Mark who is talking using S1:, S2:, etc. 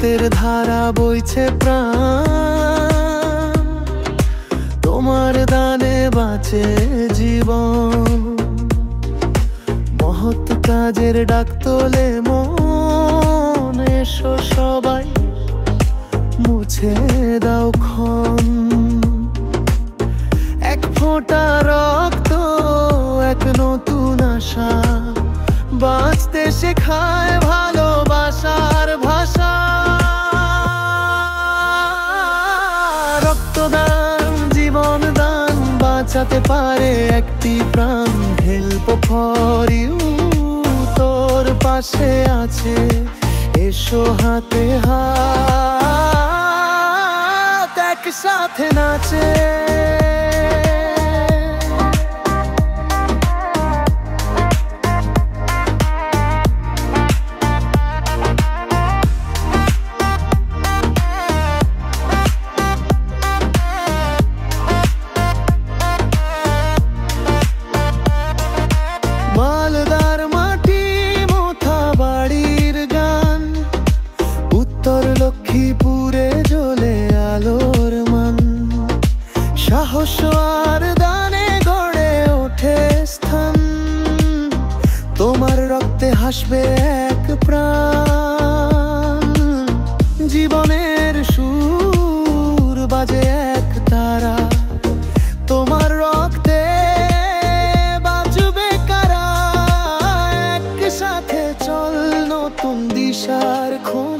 S1: রক্তের ধারা বইছে প্রাণ, তোমার দানে বাঁচে জীবন। মহৎ কাজের ডাক তোলে মন, এসো সবাই মুছে দাও ক্ষণ। এক ফোঁটা রক্ত, এক নতুন আশা, বাঁচতে শেখায় ভালোবাসার ভাষা। রক্তদান, জীবন দান, বাঁচাতে পারে একটি প্রাণ। হেল্প ফর ইউ তোর পাশে আছে, এসো হাতে হাত একসাথে নাচে। মালদার মাটি, মোথাবাড়ির গান, উত্তর লক্ষ্মীপুরে জ্বলে আলোর মান। সাহস আর দানে গড়ে ওঠে স্থান, তোমার রক্তে হাসবে এক প্রাণ। জীবনের সুর বাজে এক তারা, তোমার রক্তে বাজবে কারা। একসাথে চল নতুন দিশার খোঁজ।